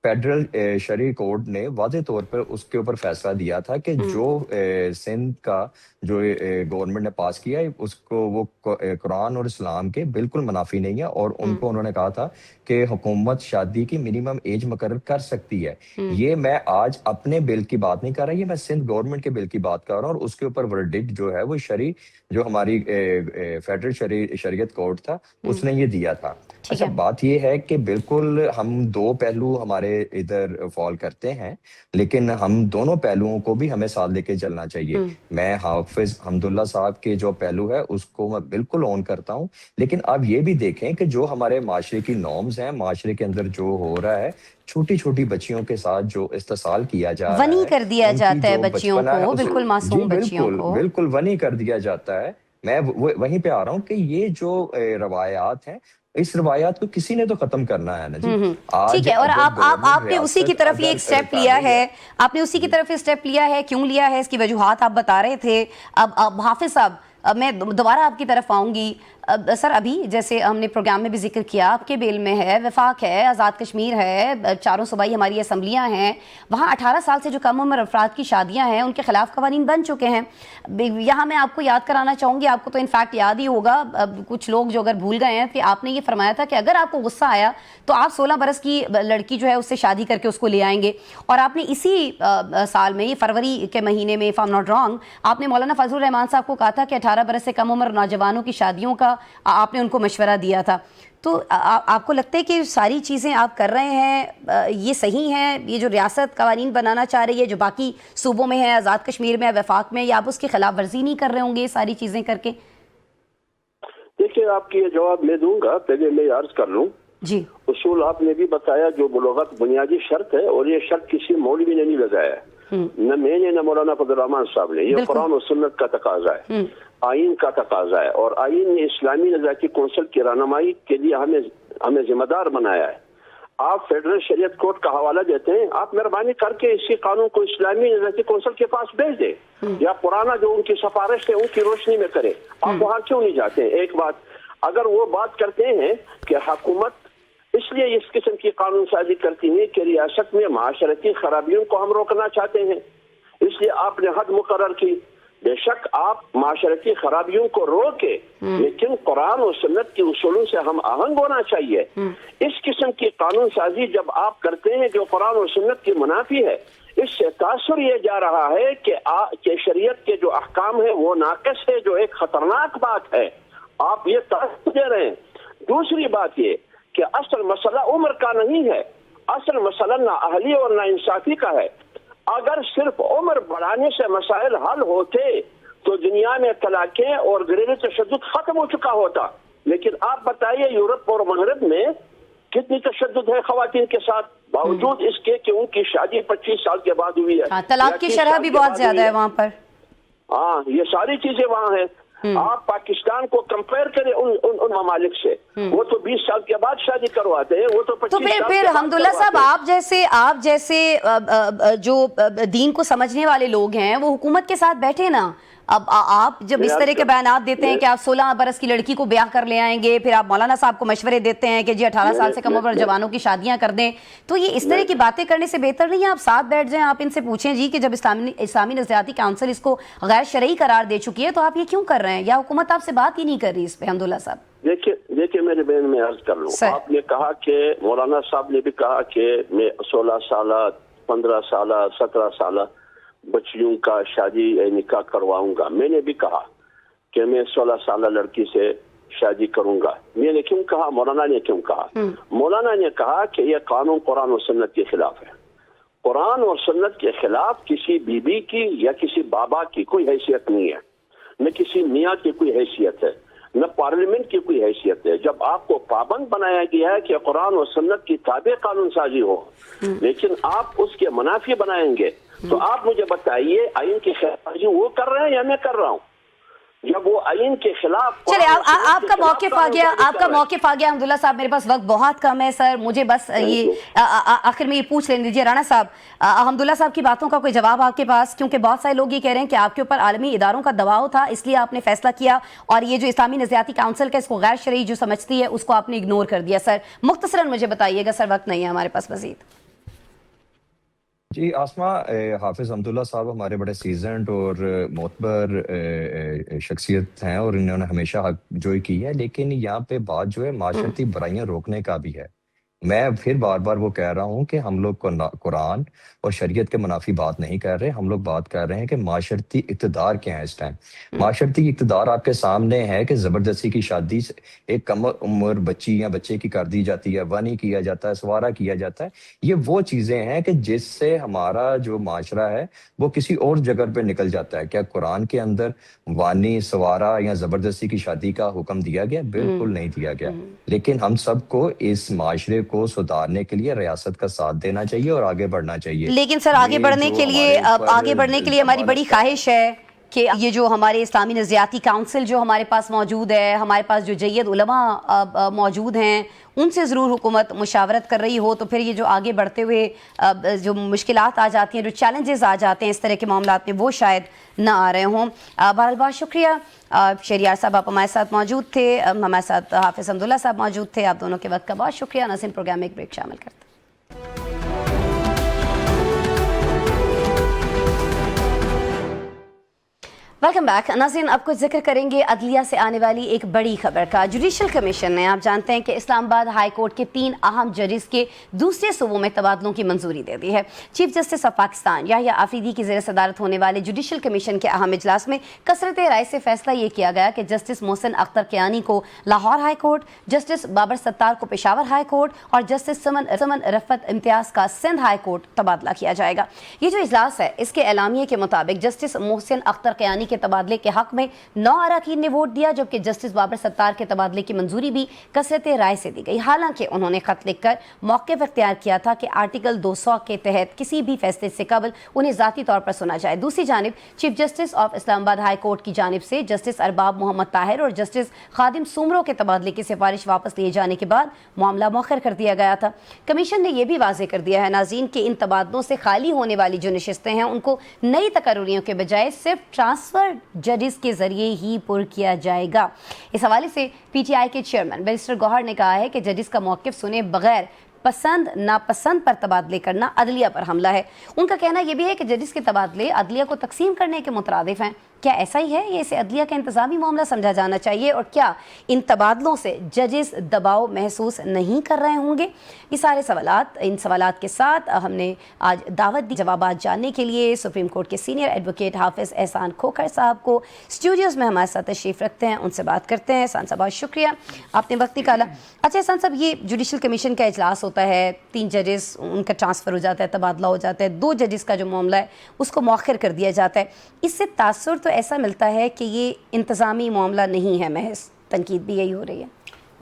फेडरल शरई कोर्ट ने वाज़े तौर पर उसके ऊपर फैसला दिया था कि जो सिंध का जो गवर्नमेंट ने पास किया है उसको वो कुरान और इस्लाम के बिल्कुल मुनाफी नहीं है। और उनको उन्होंने कहा था कि हुकूमत शादी की मिनिमम एज मुकर्रर कर सकती है। ये मैं आज अपने बिल की बात नहीं कर रहा, ये मैं सिंध गवर्नमेंट के बिल की बात कर रहा हूँ। और उसके ऊपर वर्डिक्ट जो है वो शरी जो हमारी फेडरल शरीयत कोर्ट था उसने ये दिया था। अच्छा, बात ये है कि बिल्कुल हम दो पहलू हमारे इधर फॉल करते हैं, लेकिन हम दोनों पहलुओं को भी हमें साथ लेके चलना चाहिए। मैं हाफिज हम्दुल्ला साहब के जो पहलू है उसको मैं बिल्कुल ऑन करता हूँ, लेकिन अब ये भी देखें कि जो हमारे माशरे की नॉर्म्स हैं, माशरे के अंदर जो हो रहा है, छोटी छोटी बच्चियों के साथ जो इस्तेसाल किया जा रहा है, वनी कर दिया जाता है बच्चियों को, बिल्कुल मासूम बच्चियों को बिल्कुल वनी कर दिया जाता है। मैं वहीं पे आ रहा हूँ कि ये जो रवायात हैं, इस रवायात को किसी ने तो खत्म करना है ना जी। ठीक है, और आपने उसी की तरफ ये एक स्टेप लिया है, आपने उसी की तरफ ये स्टेप लिया है, क्यों लिया है इसकी वजूहात आप बता रहे थे। अब हाफिज साहब, मैं दोबारा आपकी तरफ आऊंगी। सर अभी जैसे हमने प्रोग्राम में भी जिक्र किया, आपके बिल में है वफाक है, आज़ाद कश्मीर है, चारों सूबाई हमारी असम्बलियाँ हैं, वहाँ 18 साल से जो कम उम्र अफराद की शादियाँ हैं उनके खिलाफ कवानीन बन चुके हैं। यहाँ मैं आपको याद कराना चाहूँगी, आपको तो इनफैक्ट याद ही होगा, कुछ लोग जो अगर भूल गए हैं कि आपने ये फरमाया था कि अगर आपको गुस्सा आया तो आप 16 बरस की लड़की जो है उससे शादी करके उसको ले आएंगे। और आपने इसी साल में, ये फरवरी के महीने में, if I am not wrong, आपने मौलाना फजलुर रहमान साहब को कहा था कि 18 बरस से कम उम्र नौजवानों की शादियों का आपने उनको मशवरा दिया था। तो आपको लगता है कि सारी चीज़ें आप कर रहे हैं ये सही हैं? ये जो रियासत कवानीन बनाना चाह रही है, जो बाकी सूबों में है, आज़ाद कश्मीर में है, वफाक में, या आप उसकी खिलाफ वर्जी नहीं कर रहे होंगे ये सारी चीज़ें करके? देखिए, आपकी ये जवाब मैं दूंगा, पहले मैं अर्ज कर लूँ जी। उसूल आपने भी बताया, जो बुलुगत बुनियादी शर्त है, और ये शर्त किसी मौलवी ने नहीं लगाया है, न मैंने न मौलाना फजलरहमान साहब ने। ये कुरान और सुन्नत का तकाजा है, आइन का तकाजा है, और आइन ने इस्लामी नज़ाकती कौंसिल की रहनुमाई के लिए हमें जिम्मेदार बनाया है। आप फेडरल शरीयत कोर्ट का हवाला देते हैं, आप मेहरबानी करके इसी कानून को इस्लामी नज़ाकती कौंसिल के पास भेज दें, या पुराना जो उनकी सिफारिश है उनकी रोशनी में करें। आप वहाँ क्यों नहीं जाते हैं? एक बात, अगर वो बात करते हैं कि हुकूमत इसलिए इस किस्म की कानून साजी करती है कि रियासत में माशरती खराबियों को हम रोकना चाहते हैं, इसलिए आपने हद मुकर्रर की। बेशक आप माशरती खराबियों को रोके, लेकिन कुरान और सुन्नत के उसूलों से हम आहंग होना चाहिए। इस किस्म की कानून साजी जब आप करते हैं जो कुरान और सुन्नत की मुनाफी है, इससे तासुर ये जा रहा है कि शरीयत के जो अहकाम है वो नाक़िस है, जो एक खतरनाक बात है। आप ये तासुर दे रहे हैं। दूसरी बात ये कि असल मसला उम्र का नहीं है, असल मसला ना अहली और ना इंसाफी का है। अगर सिर्फ उम्र बढ़ाने से मसाइल हल होते तो दुनिया में तलाक़ें और घरेलू तशद्दुद खत्म हो चुका होता। लेकिन आप बताइए, यूरोप और मगरब में कितनी तशद्दुद है ख़वातीन के साथ, बावजूद इसके कि उनकी शादी 25 साल के बाद हुई है। तलाक की शरह भी बहुत ज्यादा है वहाँ पर। हाँ, ये सारी चीजें वहाँ हैं। आप पाकिस्तान को कंपेयर करें उन ममालिक से, वो तो 20 साल के बाद शादी करवाते हैं, वो तो 25 तो साल फिर हमदुल्ला साहब, आप जैसे जो दीन को समझने वाले लोग हैं वो हुकूमत के साथ बैठे ना। अब आप जब इस तरह के बयानात देते हैं कि आप 16 बरस की लड़की को ब्याह कर ले आएंगे, फिर आप मौलाना साहब को मशवरे देते हैं कि जी 18 साल से कम उम्र जवानों की शादियां कर दें, तो ये इस तरह की बातें करने से बेहतर नहीं है आप साथ बैठ जाएं, आप इनसे पूछें जी कि जब इस्लामी नज़रियाती काउंसिल इसको गैर शरई करार दे चुकी है तो आप ये क्यों कर रहे हैं, या हुकूमत आपसे बात ही नहीं कर रही इस पे? हमदुल्ला साहब देखिए मेरे बहन, मैं अर्ज कर लूँ, आपने कहा कि मौलाना साहब ने भी कहा कि मैं 16 साल 15 साल 17 साल बच्चियों का शादी निकाह करवाऊंगा। मैंने भी कहा कि मैं 16 साल लड़की से शादी करूंगा। मैंने क्यों कहा? मौलाना ने क्यों कहा? मौलाना ने कहा कि यह कानून कुरान और सुन्नत के खिलाफ है। कुरान और सुन्नत के खिलाफ किसी बीबी की या किसी बाबा की कोई हैसियत नहीं है, न किसी मियाँ की कोई हैसियत है, न पार्लियामेंट की कोई हैसियत है। जब आपको पाबंद बनाया गया है कि कुरान और सुन्नत की ताबे कानून साजी हो, लेकिन आप उसके मुनाफी बनाएंगे, तो आप मुझे बताइए आइन के खिलाफ वो कर रहे हैं या मैं कर रहा हूँ? जब वो आइन के खिलाफ, चलिए आपका मौक़िफ़ आ गया, अब्दुल्ला साहब। मेरे पास वक्त बहुत कम है सर, मुझे बस ये आखिर में ये पूछ लेने दीजिए, राणा साहब, अब्दुल्ला साहब की बातों का कोई जवाब आपके पास? क्योंकि बहुत सारे लोग ये कह रहे हैं कि आपके ऊपर आलमी इदारों का दबाव था, इसलिए आपने फैसला किया, और ये जो इस्लामी नज़रियाती काउंसिल का इसको गैर शरई जो समझती है उसको आपने इग्नोर कर दिया। सर मुख्तसरन मुझे बताइएगा, सर वक्त नहीं है हमारे पास मज़ीद। जी आसमा, हाफिज़ अब्दुल्ला साहब हमारे बड़े सीजनड और मोतबर शख्सियत हैं और इन्होंने हमेशा हक जोई की है, लेकिन यहाँ पे बात जो है माशरती बुराइयां रोकने का भी है। मैं फिर बार बार वो कह रहा हूँ कि हम लोग कुरान और शरीयत के मुनाफी बात नहीं कर रहे, हम लोग बात कर रहे हैं कि माशरती इक़्तिदार क्या है इस टाइम। माशरती इक़्तिदार आपके सामने है कि ज़बरदस्ती की शादी एक कम उम्र बच्ची या बच्चे की कर दी जाती है, वानी किया जाता है, सवारा किया जाता है। ये वो चीज़ें हैं कि जिससे हमारा जो माशरा है वो किसी और जगह पर निकल जाता है। क्या कुरान के अंदर वानी, सवारा या ज़बरदस्ती की शादी का हुक्म दिया गया? बिल्कुल नहीं दिया गया। लेकिन हम सबको इस माशरे को सुधारने के लिए रियासत का साथ देना चाहिए और आगे बढ़ना चाहिए। लेकिन सर आगे बढ़ने के लिए हमारी बड़ी ख्वाहिश है कि ये जो हमारे इस्लामी नज़रियाती काउंसिल जो हमारे पास मौजूद है, हमारे पास जो जय्यद उलमा मौजूद हैं, उनसे ज़रूर हुकूमत मुशावरत कर रही हो, तो फिर ये जो आगे बढ़ते हुए जो मुश्किलात आ जाती हैं, जो चैलेंजेस आ जाते हैं इस तरह के मामलात में, वो शायद ना आ रहे हों। बहरहाल बहुत शुक्रिया शहरियार साहब, आप हमारे साथ मौजूद थे, हमारे साथ हाफिज़ अब्दुल्ला साहब मौजूद थे। आप दोनों के वक्त का बहुत शुक्रिया। नाज़रीन, प्रोग्राम में एक ब्रेक शामिल करते हैं। वेलकम बैक नाज़रीन, अब कुछ जिक्र करेंगे अदलिया से आने वाली एक बड़ी खबर का। जुडिशल कमीशन ने, आप जानते हैं कि इस्लामाबाद हाई कोर्ट के 3 अहम जजेस के दूसरे सूबों में तबादलों की मंजूरी दे दी है। Chief justice of Pakistan Yahya Afridi की ज़ेर सदारत होने वाले जुडिशल कमीशन के अहम इजलास में कसरत राय से फैसला ये किया गया कि जस्टिस मोहसिन अख्तर कियानी को Lahore high court, justice Babar Sattar को पेशावर हाई कोर्ट और जस्टिस समन रफत इम्तियाज़ का सिंध हाई कोर्ट तबादला किया जाएगा। ये जो इजलास है, इसके एलामिये के मुताबिक जस्टिस मोहसिन अख्तर कियानी के तबादले के हक में 9 अरकान ने वोट दिया, जबकि जस्टिस बाबर सत्तार के तबादले की मंजूरी भी कसरत राय से दी गई। हालांकि उन्होंने खत लिखकर मौक़िफ़ इख्तियार किया था कि आर्टिकल 200 के तहत किसी भी फैसले से कबल उन्हें ज़ाती तौर पर सुना जाए। दूसरी जानिब chief justice of Islamabad high court की जानिब से जस्टिस अरबाब मोहम्मद ताहिर और जस्टिस खादिम सुमरो के तबादले की सिफारिश वापस लिए जाने के बाद मामला मौखर कर दिया गया था। कमीशन ने यह भी वाज़ेह कर दिया है नाज़रीन कि इन तबादलों से खाली होने वाली जो नशिस्तें हैं उनको नई तकर्रियों के बजाय सिर्फ ट्रांसफर जजेस के जरिए ही पुर किया जाएगा। इस हवाले से पीटीआई के चेयरमैन बैरिस्टर गौहर ने कहा है कि जजेस का मौक़िफ़ सुने बगैर पसंद नापसंद पर तबादले करना अदलिया पर हमला है। उनका कहना यह भी है कि जजेस के तबादले अदलिया को तकसीम करने के मुतरादिफ हैं। क्या ऐसा ही है या इसे अदलिया का इंतज़ामी मामला समझा जाना चाहिए, और क्या इन तबादलों से जजेस दबाव महसूस नहीं कर रहे होंगे? ये सारे सवालात, इन सवालात के साथ हमने आज दावत दी जवाबात जानने के लिए सुप्रीम कोर्ट के सीनियर एडवोकेट हाफिज़ एहसान खोखर साहब को। स्टूडियोज़ में हमारे साथ तशरीफ़ रखते हैं, उनसे बात करते हैं। एहसान साहब, बहुत शुक्रिया, आपने वक्त निकाला। अच्छा एहसान साहब, ये जुडिशल कमीशन का इजलास होता है, 3 जजेस उनका ट्रांसफ़र हो जाता है, तबादला हो जाता है, 2 जजेस का जो मामला है उसको मौखर कर दिया जाता है। इससे तासुर तो ऐसा मिलता है कि ये इंतज़ामी मामला नहीं है, महज तनकीद भी यही हो रही है।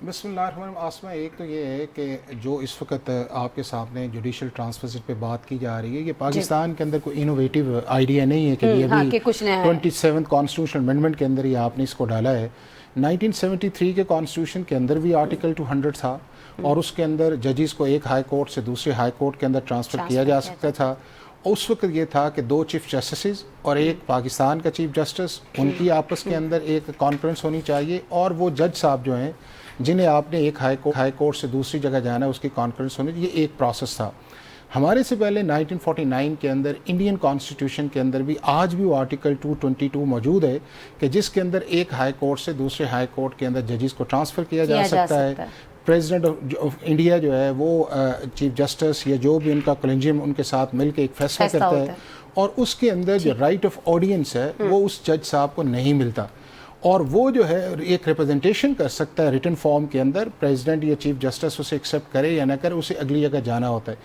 बिस्मिल्लाहिर्रहमानिर्रहीम। आसमा, एक तो ये है कि जो इस वक्त आपके सामने जुडिशल ट्रांसफर पे बात की जा रही है, ये पाकिस्तान के अंदर कोई इनोवेटिव आइडिया नहीं है कि ये भी 27th कॉन्स्टिट्यूशनल अमेंडमेंट के अंदर ही आपने इसको डाला है। 1973 के कॉन्स्टिट्यूशन के अंदर भी आर्टिकल 200 था और उसके अंदर जजेस को एक हाई कोर्ट से दूसरे हाई कोर्ट के अंदर ट्रांसफ़र किया जा सकता था। उस वक्त ये था कि 2 चीफ जस्टिस और एक पाकिस्तान का चीफ जस्टिस, उनकी आपस के अंदर एक कॉन्फ्रेंस होनी चाहिए, और वो जज साहब जो हैं जिन्हें आपने एक हाई कोर्ट से दूसरी जगह जाना है उसकी कॉन्फ्रेंस होनी, ये एक प्रोसेस था। हमारे से पहले 1949 के अंदर इंडियन कॉन्स्टिट्यूशन के अंदर भी आज भी वो आर्टिकल 222 मौजूद है कि जिसके अंदर एक हाई कोर्ट से दूसरे हाई कोर्ट के अंदर जजेस को ट्रांसफ़र किया जा सकता है। प्रेसिडेंट ऑफ इंडिया जो है वो चीफ जस्टिस या जो भी उनका कॉलेजियम उनके साथ मिलकर एक फैसला करता है, और उसके अंदर जो राइट ऑफ ऑडियंस है वो उस जज साहब को नहीं मिलता, और वो जो है एक रिप्रेजेंटेशन कर सकता है रिटन फॉर्म के अंदर। प्रेसिडेंट या चीफ जस्टिस उसे एक्सेप्ट करे या ना करे, उसे अगली जगह जाना होता है।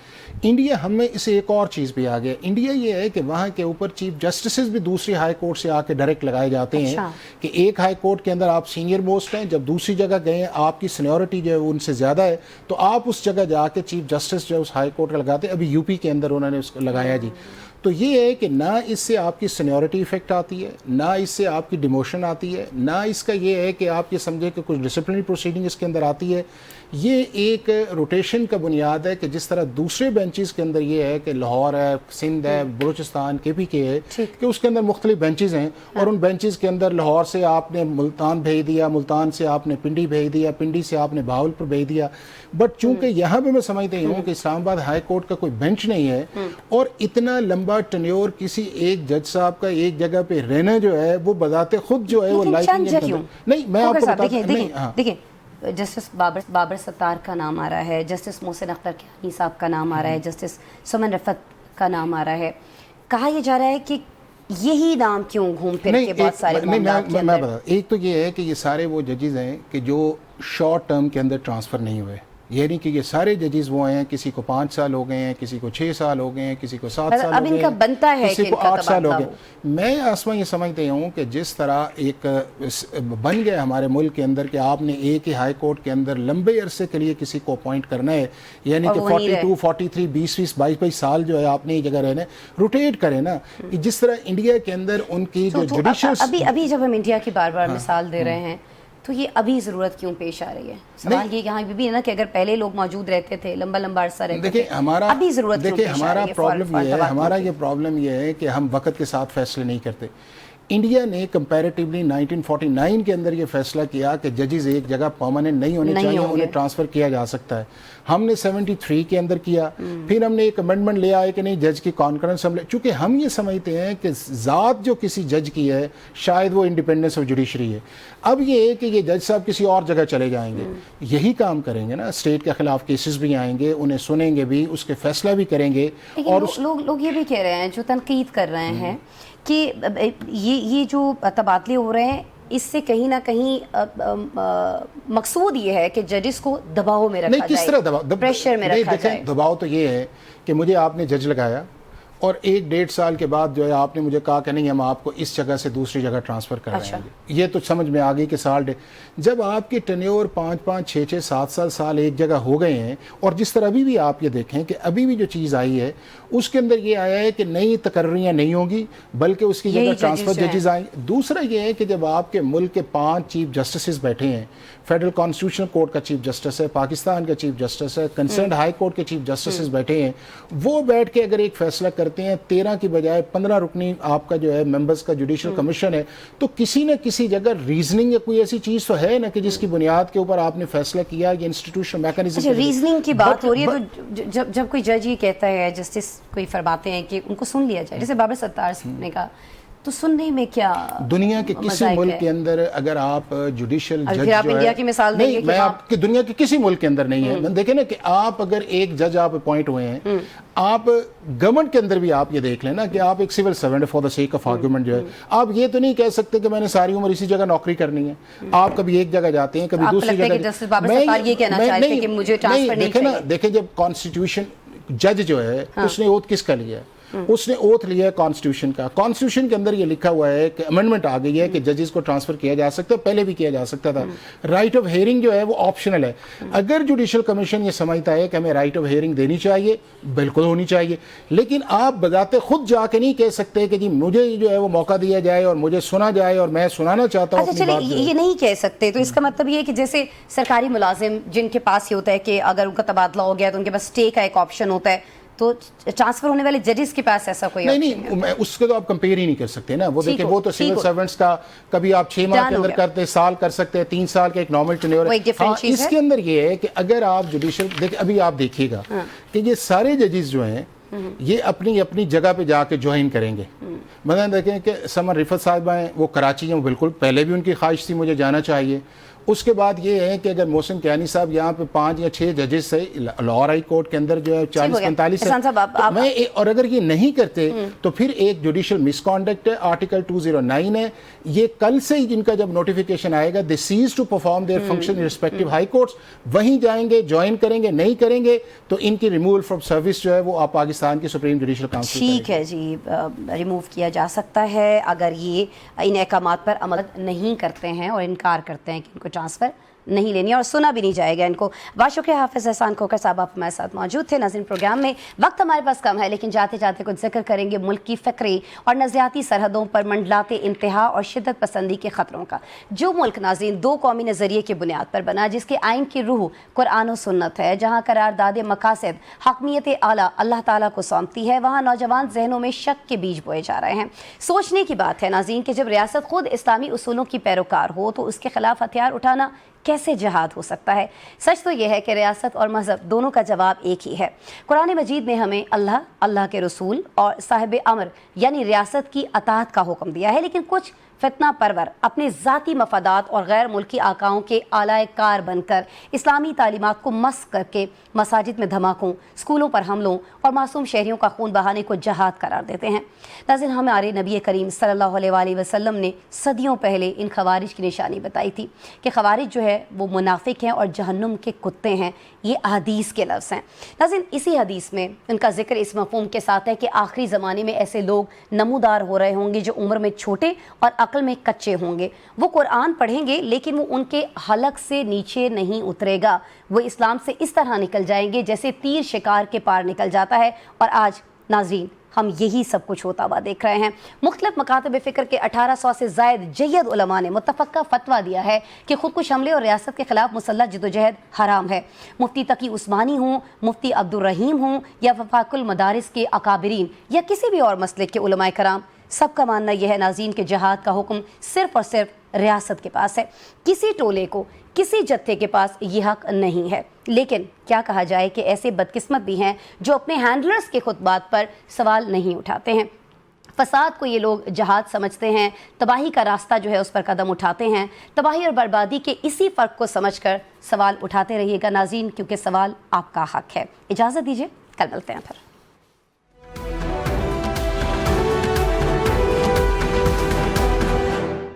इंडिया हमें इसे एक और चीज़ भी आ गया। इंडिया ये है कि वहाँ के ऊपर चीफ जस्टिस भी दूसरी हाई कोर्ट से आके डायरेक्ट लगाए जाते हैं कि एक हाई कोर्ट के अंदर आप सीनियर मोस्ट हैं, जब दूसरी जगह गए आपकी सीनियरिटी जो है उनसे ज़्यादा है, तो आप उस जगह जाके चीफ जस्टिस जो है उस हाई कोर्ट का लगाते हैं। अभी यूपी के अंदर उन्होंने उसको लगाया जी। तो ये है कि ना इससे आपकी सीनियरिटी इफेक्ट आती है, ना इससे आपकी डिमोशन आती है, ना इसका ये है कि आप ये समझे कि कुछ डिसिप्लिनरी प्रोसीडिंग इसके अंदर आती है। ये एक रोटेशन का बुनियाद है कि जिस तरह दूसरे बेंचेस के अंदर ये है कि लाहौर है, सिंध है, बलूचिस्तान, KPK है कि उसके अंदर मुख्तलिफ बेंचेस हैं, और उन बेंचेस के अंदर लाहौर से आपने मुल्तान भेज दिया, मुल्तान से आपने पिंडी भेज दिया, पिंडी से आपने बहावलपुर भेज दिया। बट चूंकि यहाँ पे मैं समझती हूँ कि इस्लामाबाद हाई कोर्ट का कोई बेंच नहीं है, और इतना लंबा टेन्योर किसी एक जज साहब का एक जगह पे रहना जो है वो बजाते खुद जो है वो लाइफ नहीं। मैं आपको देखिए, जस्टिस बाबर सत्तार का नाम आ रहा है, जस्टिस मोहसिन अख्तर कियानी साहब का नाम आ रहा है, जस्टिस समन रफत का नाम आ रहा है। कहा यह जा रहा है कि यही नाम क्यों घूम फिर के बहुत सारे मामलात के अंदर? मैं बता, एक तो ये है कि ये सारे वो जजेस हैं कि जो शॉर्ट टर्म के अंदर ट्रांसफ़र नहीं हुए, यानी कि ये सारे जजेस वो हैं, किसी को 5 साल हो गए हैं, किसी को 6 साल हो गए हैं, किसी को 7 साल हो गए हैं, बनता है किसी को 8 साल हो गए। मैं आसमा ये समझते हूँ कि जिस तरह एक बन गया हमारे मुल्क के अंदर कि आपने एक ही हाई कोर्ट के अंदर लंबे अरसे के लिए किसी को अपॉइंट करना है, यानी कि 42, 43, 20, 22 साल जो है आपने एक जगह रहना, रोटेट करें ना, कि जिस तरह इंडिया के अंदर उनकी जो जुडिशियल अभी जब हम इंडिया की बार-बार मिसाल दे रहे हैं, तो ये अभी ज़रूरत क्यों पेश आ रही है? सवाल ये यहाँ भी है ना कि अगर पहले लोग मौजूद रहते थे, लंबा अरसा रहते थे, अभी ज़रूरत क्यों पेश आ रही है? हमारा ये प्रॉब्लम ये है कि हम वक्त के साथ फैसले नहीं करते। انڈیا نے کمپیریٹیولی 1949 کے اندر یہ فیصلہ کیا کہ ججز ایک جگہ پرماننٹ نہیں ہونے چاہیے, انہیں ٹرانسفر کیا جا سکتا ہے. ہم نے 73 کے اندر کیا, پھر ہم نے ایک امینڈمنٹ لے آئے کہ نہیں جج کی کانکرنس ہم چونکہ ہم یہ سمجھتے ہیں کہ ذات جو کسی جج کی ہے شاید وہ انڈیپینڈنس آف جوڈیشری ہے. اب یہ ہے کہ یہ جج صاحب کسی اور جگہ چلے جائیں گے, یہی کام کریں گے نا, اسٹیٹ کے خلاف کیسز بھی آئیں گے, انہیں سنیں گے بھی, اس کے فیصلہ بھی کریں گے. اور لوگ یہ بھی کہہ رہے ہیں جو تنقید کر رہے ہیں کہ یہ جو تبادلے ہو رہے ہیں اس سے کہیں نہ کہیں مقصود یہ ہے کہ ججز کو دباؤ میں رکھا جائے. کس طرح دباؤ؟ پریشر میں رکھا جائے. دباؤ تو یہ ہے کہ مجھے آپ نے جج لگایا اور 1-1.5 سال کے بعد جو ہے آپ نے مجھے کہا کہ نہیں ہم آپ کو اس جگہ سے دوسری جگہ ٹرانسفر کر رہے ہیں. یہ تو سمجھ میں آ گئی کہ جب آپ کی ٹینیور 5-5, 6-6, 7 سال ایک جگہ ہو گئے ہیں, اور جس طرح ابھی بھی آپ یہ دیکھیں کہ ابھی بھی جو چیز آئی ہے اس کے اندر یہ آیا ہے کہ نئی تقرریاں نہیں ہوں گی بلکہ اس کی جگہ ٹرانسفر ججز آئیں. دوسرا یہ ہے کہ جب آپ کے ملک کے 5 چیف جسٹسز بیٹھے ہیں, فیڈرل کانسٹیٹیوشنل کورٹ کا چیف جسٹس ہے, پاکستان کا چیف جسٹس ہے, کنسرنڈ ہائی کورٹ کے چیف جسٹسز بیٹھے ہیں, وہ بیٹھ کے اگر ایک فیصلہ کرتے ہیں 13 کی بجائے 15 رکنی آپ کا جو ہے ممبرز کا جوڈیشل کمیشن ہے, تو کسی نہ کسی جگہ ریزننگ یا کوئی ایسی چیز تو ہے نا کہ جس کی بنیاد کے اوپر آپ نے فیصلہ کیا, یہ انسٹیٹیوشن میکانزم. ریزننگ کی بات ہو رہی ہے تو جب کوئی جج یہ کہتا ہے, جسٹس کوئی فرماتے ہیں کہ ان کو سن لیا جائے, جیسے بابر ستار نے کہا, تو سننے میں کیا دنیا کے کسی ملک کے اندر اگر آپ جوڈیشل جج آپ انڈیا کی مثال دیں گے میں آپ کی دنیا کے کسی ملک کے اندر نہیں ہے. دیکھیں نا کہ آپ اگر ایک جج آپ اپوائنٹ ہوئے ہیں, آپ گورنمنٹ کے اندر بھی آپ یہ دیکھ لیں نا کہ آپ ایک civil servant for the sake of argument جو ہے, آپ یہ تو نہیں کہہ سکتے کہ میں نے ساری عمر اسی جگہ نوکری کرنی ہے. آپ کبھی ایک جگہ جاتے ہیں, کبھی دوسری جگہ. دیکھیں جب کانسٹیٹیوشن جج جو ہے اس نے اوتھ کس کا لیا ہے, اس نے اوتھ لیا ہے کانسٹیٹیوشن کا. کانسٹیٹیوشن کے اندر یہ لکھا ہوا ہے کہ امینڈمنٹ آ گئی ہے کہ ججز کو ٹرانسفر کیا جا سکتا ہے, پہلے بھی کیا جا سکتا تھا. رائٹ آف ہیئرنگ جو ہے وہ آپشنل ہے. اگر جوڈیشل کمیشن یہ سمجھتا ہے کہ ہمیں رائٹ آف ہیئرنگ دینی چاہیے, بالکل ہونی چاہیے, لیکن آپ بذات خود جا کے نہیں کہہ سکتے کہ جی مجھے جو ہے وہ موقع دیا جائے اور مجھے سنا جائے اور میں سنانا چاہتا ہوں اپنی بات. یہ نہیں کہہ سکتے, تو اس کا مطلب یہ ہے کہ جیسے سرکاری ملازم جن کے پاس یہ ہوتا ہے کہ اگر ان کا تبادلہ ہو گیا تو ان کے پاس اسٹے کا ایک آپشن ہوتا ہے, تو ٹرانسفر ہونے والے ججز کے پاس ایسا کوئی نہیں, اس کے تو آپ کمپیئر ہی نہیں کر سکتے نا. وہ دیکھیں وہ تو سول سرونٹس کا کبھی آپ 6 ماہ کے اندر کرتے, سال کر سکتے ہیں, 3 سال کا ایک نارمل ٹینیور ہے. اس کے اندر یہ ہے کہ اگر آپ جوڈیشل دیکھیں, ابھی آپ دیکھیے گا کہ یہ سارے ججز جو ہیں یہ اپنی اپنی جگہ پہ جا کے جوائن کریں گے. مثلا دیکھیں کہ سمر رفت صاحبہ ہیں, وہ کراچی ہیں, وہ بالکل پہلے بھی ان کی خواہش تھی مجھے جانا چاہیے. اس کے بعد یہ ہے کہ اگر محسن کیانی صاحب یہاں پہ 5 یا 6 ججز سے لاہور ہائی کورٹ کے اندر جو ہے 40-45 میں, اور اگر یہ نہیں کرتے تو پھر ایک جوڈیشل مس کانڈکٹ ہے, آرٹیکل 209 ہے. یہ کل سے ہی جن کا جب نوٹیفیکیشن آئے گا they cease to perform their function in respective high courts, وہیں جائیں گے, جوائن کریں گے. نہیں کریں گے تو ان کی ریموول فرام سروس جو ہے وہ آپ پاکستان کی سپریم جوڈیشل کاؤنسل. ٹھیک ہے جی, ریموو کیا جا سکتا ہے اگر یہ ان احکامات پر عمل نہیں کرتے ہیں اور انکار کرتے ہیں کہ ان کو ٹرانسفر نہیں لینی, اور سنا بھی نہیں جائے گا ان کو. بہت شکریہ حافظ احسان کھوکھر صاحب, آپ ہمارے ساتھ موجود تھے. ناظرین پروگرام میں وقت ہمارے پاس کم ہے, لیکن جاتے جاتے کچھ ذکر کریں گے ملک کی فکری اور نظریاتی سرحدوں پر منڈلاتے انتہا اور شدت پسندی کے خطروں کا. جو ملک ناظرین 2 قومی نظریے کی بنیاد پر بنا, جس کے آئین کی روح قرآن و سنت ہے, جہاں قرارداد مقاصد حاکمیت اعلیٰ اللہ تعالیٰ کو سونپتی ہے, وہاں نوجوان ذہنوں میں شک کے بیج بوئے جا رہے ہیں. سوچنے کی بات ہے ناظرین کہ جب ریاست خود اسلامی اصولوں کی پیروکار ہو تو اس کے خلاف ہتھیار اٹھانا کیسے جہاد ہو سکتا ہے؟ سچ تو یہ ہے کہ ریاست اور مذہب دونوں کا جواب ایک ہی ہے. قرآن مجید نے ہمیں اللہ, اللہ کے رسول اور صاحب امر یعنی ریاست کی اطاعت کا حکم دیا ہے, لیکن کچھ فتنہ پرور اپنے ذاتی مفادات اور غیر ملکی آقاؤں کے آلائے کار بن کر اسلامی تعلیمات کو مسخ کر کے مساجد میں دھماکوں, اسکولوں پر حملوں اور معصوم شہریوں کا خون بہانے کو جہاد قرار دیتے ہیں. ناظرین, ہمارے نبی کریم صلی اللہ علیہ وآلہ وسلم نے صدیوں پہلے ان خوارج کی نشانی بتائی تھی کہ خوارج جو ہے وہ منافق ہیں اور جہنم کے کتے ہیں. یہ احادیث کے لفظ ہیں. ناظرین, اسی حدیث میں ان کا ذکر اس مفہوم کے ساتھ ہے کہ آخری زمانے میں ایسے لوگ نمودار ہو رہے ہوں گے جو عمر میں چھوٹے اور عقل میں کچے ہوں گے. وہ قرآن پڑھیں گے لیکن وہ ان کے حلق سے نیچے نہیں اترے گا. وہ اسلام سے اس طرح نکل جائیں گے جیسے تیر شکار کے پار نکل جاتا ہے. اور آج ناظرین ہم یہی سب کچھ ہوتا ہوا دیکھ رہے ہیں. مختلف مکاتب فکر کے 1800 سے زائد جید علماء نے متفقہ فتویٰ دیا ہے کہ خودکش حملے اور ریاست کے خلاف مسلح جدوجہد حرام ہے. مفتی تقی عثمانی ہوں, مفتی عبدالرحیم ہوں یا وفاق المدارس کے اکابرین یا کسی بھی اور مسلک کے علماء کرام سب کا ماننا یہ ہے ناظرین کہ جہاد کا حکم صرف اور صرف ریاست کے پاس ہے، کسی ٹولے کو، کسی جتھے کے پاس یہ حق نہیں ہے۔ لیکن کیا کہا جائے کہ ایسے بدقسمت بھی ہیں جو اپنے ہینڈلرز کے خطبات پر سوال نہیں اٹھاتے ہیں۔ فساد کو یہ لوگ جہاد سمجھتے ہیں، تباہی کا راستہ جو ہے اس پر قدم اٹھاتے ہیں۔ تباہی اور بربادی کے اسی فرق کو سمجھ کر سوال اٹھاتے رہیے گا ناظرین، کیونکہ سوال آپ کا حق ہے۔ اجازت دیجیے، کل ملتے ہیں پھر۔